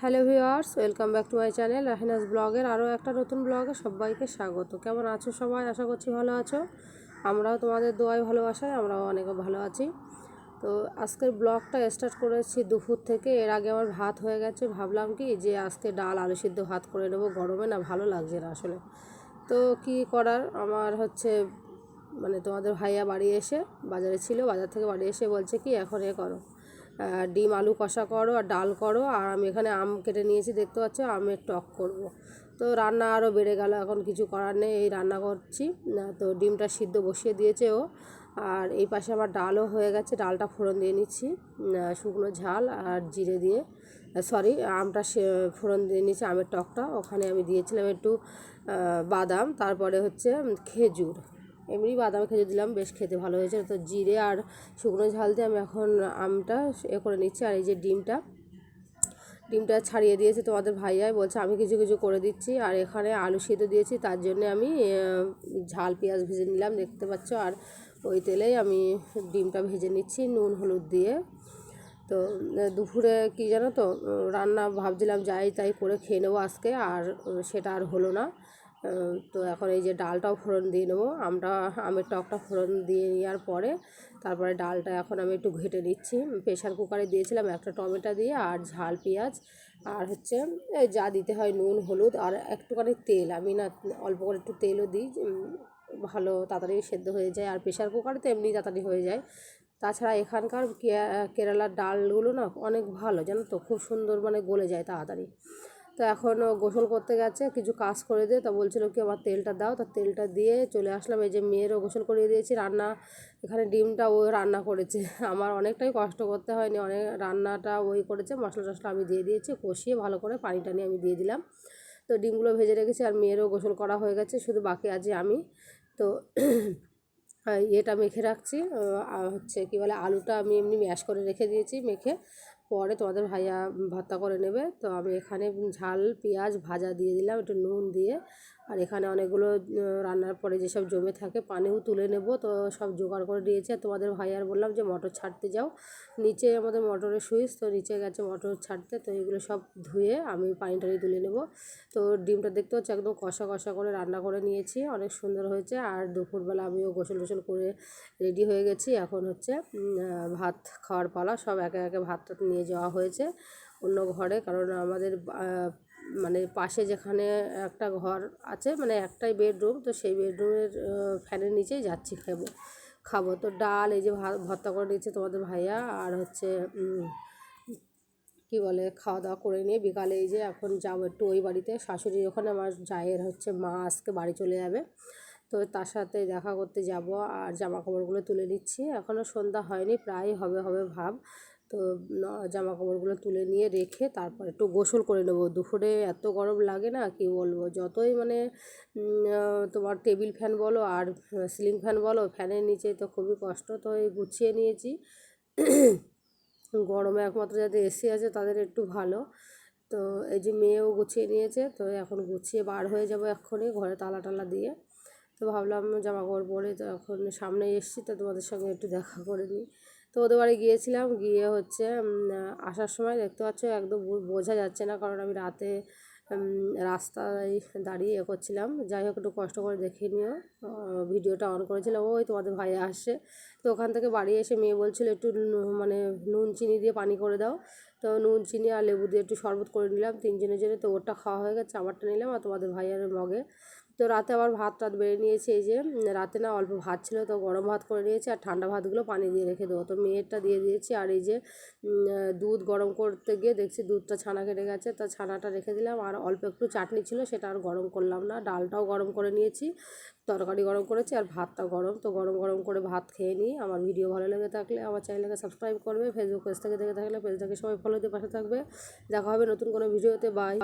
Hello viewers, welcome back to my channel Rahina's ব্লগের আরও একটা নতুন ব্লগে সবাইকে স্বাগত। কেমন আছো সবাই? আশা করছি ভালো আছো। আমরাও তোমাদের দোয়ায় ভালোবাসায় আমরাও অনেক ভালো আছি। তো আজকের ব্লগটা স্টার্ট করেছি দুপুর থেকে। এর আগে আমার ভাত হয়ে গেছে, ভাবলাম কি যে আজকে ডাল আলু সিদ্ধ ভাত করে নেবো, গরমে না ভালো লাগছে না আসলে। তো কি করার, আমার হচ্ছে তোমাদের ভাইয়া বাড়ি এসে বাজারে ছিল, বাজার থেকে বাড়ি এসে বলছে কি এখন করো, ডিম আলু কষা করো আর ডাল করো, আর আমি এখানে আম কেটে নিয়েছি, দেখতে পাচ্ছ আমের টক করব। তো রান্না আরও বেড়ে গেল, এখন কিছু করার নেই, এই রান্না করছি। তো ডিমটা সিদ্ধ বসিয়ে দিয়েছে ও, আর এই পাশে আমার ডালও হয়ে গেছে, ডালটা ফোড়ন দিয়ে নিচ্ছি শুকনো ঝাল আর জিরে দিয়ে, সরি আমটা ফোড়ন দিয়ে নিচ্ছি, আমের টকটা ওখানে আমি দিয়েছিলাম একটু বাদাম, তারপরে হচ্ছে খেজুর, এমনি বাদাম খেজুর দিলাম, বেশ খেতে ভালো হয়েছে। তো জিরে আর শুকনো ঝাল দিয়ে আমি এখন আমটা করে নিচ্ছি। আর এই যে ডিমটা ছাড়িয়ে দিয়েছে তোমাদের ভাইয়াই, বলছে আমি কিছু কিছু করে দিচ্ছি। আর এখানে আলু সিদ্ধ দিয়েছি, তার জন্য আমি ঝাল পেঁয়াজ ভেজে নিলাম, দেখতে পাচ্ছ। আর ওই তেলেই আমি ডিমটা ভেজে নিচ্ছি নুন হলুদ দিয়ে। তো দুপুরে কি জানো তো রান্না ভাবছিলাম যাই তাই করে খেয়ে নেবো আজকে, আর সেটা আর হলো না। তো এখন এই যে ডালটাও ফোড়ন দিয়ে নেবো, আমের টকটা ফোড়ন দিয়ে নেওয়ার পরে তারপরে ডালটা এখন আমি একটু ঘেটে নিচ্ছি। প্রেশার কুকারে দিয়েছিলাম একটা টমেটো দিয়ে, আর ঝাল পেঁয়াজ, আর হচ্ছে যা দিতে হয় নুন হলুদ আর একটুখানি তেল, আমি না অল্প করে একটু তেলও দিই, ভালো তাড়াতাড়ি সেদ্ধ হয়ে যায়। আর প্রেশার কুকারে তো এমনি তাড়াতাড়ি হয়ে যায়। তাছাড়া এখানকার কেরালার ডালগুলো না অনেক ভালো, জানো তো, খুব সুন্দর গলে যায় তাড়াতাড়ি। তো এখন গোসল করতে গেছে, কিছু কাজ করে দিয়ে, তা বলছিল কি আমার তেলটা দাও, তা তেলটা দিয়ে চলে আসলাম। এই যে মেয়েরও গোসল করিয়ে দিয়েছি, রান্না এখানে ডিমটা ও রান্না করেছে, আমার অনেকটাই কষ্ট করতে হয়নি, অনেক রান্নাটা ওই করেছে, মশলা টশলা আমি দিয়ে দিয়েছি, কষিয়ে ভালো করে পানি টানি আমি দিয়ে দিলাম। তো ডিমগুলো ভেজে রেখেছি, আর মেয়েরও গোসল করা হয়ে গেছে, শুধু বাকি আছে আমি। তো এটা মেখে রাখছি, হচ্ছে কি বলে আলুটা আমি এমনি ম্যাশ করে রেখে দিয়েছি মেখে, পরে তোমাদের ভাইয়া ভর্তা করে নেবে। তো আমি এখানে ঝাল পেঁয়াজ ভাজা দিয়ে দিলাম একটু নুন দিয়ে। আর এখানে অনেকগুলো রান্নার পরে যেসব জমে থাকে পানিও তুলে নেব, তো সব জোগাড় করে দিয়েছি। আর তোমাদের ভাইয়ার বললাম যে মটর ছাড়তে যাও, নিচে আমাদের মটরের সুইচ, তো নিচে গেছে মটর ছাড়তে, তো এগুলো সব ধুয়ে আমি পানি টানি তুলে নেব। তো ডিমটা দেখতে হচ্ছে একদম কষা কষা করে রান্না করে নিয়েছি, অনেক সুন্দর হয়েছে। আর দুপুরবেলা আমিও গোসল টোসল করে রেডি হয়ে গেছি, এখন হচ্ছে ভাত খাওয়ার পালা। সব একে একে ভাতটা নিয়ে যাওয়া হয়েছে অন্য ঘরে, কারণ আমাদের পাশে যেখানে একটা ঘর আছে, একটাই বেডরুম, তো সেই বেডরুমের ফ্যানের নিচেই যাচ্ছি খাবো। তো ডাল এই যে ভর্তা করে দিচ্ছে তোমাদের ভাইয়া, আর হচ্ছে কি বলে খাওয়া দাওয়া করে নিয়ে বিকালে এই যে এখন যাবো একটু ওই বাড়িতে, শাশুড়ি ওখানে আমার জায়ের হচ্ছে মা আজকে বাড়ি চলে যাবে, তো তার সাথে দেখা করতে যাব। আর জামা কাপড়গুলো তুলে নিচ্ছি, এখনও সন্ধ্যা হয়নি, প্রায় হবে হবে ভাব। তো জামা কাপড়গুলো তুলে নিয়ে রেখে তারপর একটু গোসল করে নেবো। দুপুরে এত গরম লাগে না কি বলবো, যতই তোমার টেবিল ফ্যান বলো আর সিলিং ফ্যান বলো, ফ্যানের নিচে তো খুবই কষ্ট। তো এই গুছিয়ে নিয়েছি, গরমে একমাত্র যাদের এসি আছে তাদের একটু ভালো। তো এই যে মেয়েও গুছিয়ে নিয়েছে, তো এখন গুছিয়ে বার হয়ে যাবো এক্ষুনি ঘরে তালা টালা দিয়ে। তো ভাবলাম জামা কাপড় পরে, তো এখন সামনে এসেছি, তো তোমাদের সঙ্গে একটু দেখা করে নিই। তো ওদের বাড়ি গিয়েছিলাম, গিয়ে হচ্ছে আসার সময় দেখতে পাচ্ছ একদম বোঝা যাচ্ছে না, কারণ আমি রাতে রাস্তায় দাঁড়িয়ে করছিলাম। যাই হোক একটু কষ্ট করে দেখে নিও, ভিডিওটা অন করেছিলাম। ওই তোমাদের ভাই আসছে, তো ওখান থেকে বাড়ি এসে মেয়ে বলছিল একটু নুন চিনি দিয়ে পানি করে দাও, তো নুন চিনি আর লেবু দিয়ে একটু শরবত করে নিলাম তিনজনের জন্য। তো ওটা খাওয়া হয়ে গেছে, আমারটা নিলাম, আর তোমাদের ভাইয়ার মগে। তো রাতে আবার ভাত বেড়ে নিয়েছি, এই যে রাতে না অল্প ভাত ছিল, তো গরম ভাত করে নিয়েছি, আর ঠান্ডা ভাতগুলো পানি দিয়ে রেখে দেবো, তো মেয়েরটা দিয়ে দিয়েছি। আর এই যে দুধ গরম করতে গিয়ে দেখছি দুধটা ছানা কেটে গেছে, তা ছানাটা রেখে দিলাম। আর অল্প একটু চাটনি ছিল, সেটা আর গরম করলাম না। ডালটাও গরম করে নিয়েছি, তরকারি গরম করেছি, আর ভাতটাও গরম। তো গরম গরম করে ভাত খেয়ে নিই। আমার ভিডিও ভালো লেগে থাকলে আমার চ্যানেলটাকে সাবস্ক্রাইব করবে, ফেসবুক পেজ থেকে দেখে থাকলে পেজটাকে সবাই ফলো দিয়ে পাশে থাকবে। দেখা হবে নতুন কোনো ভিডিওতে, বাই।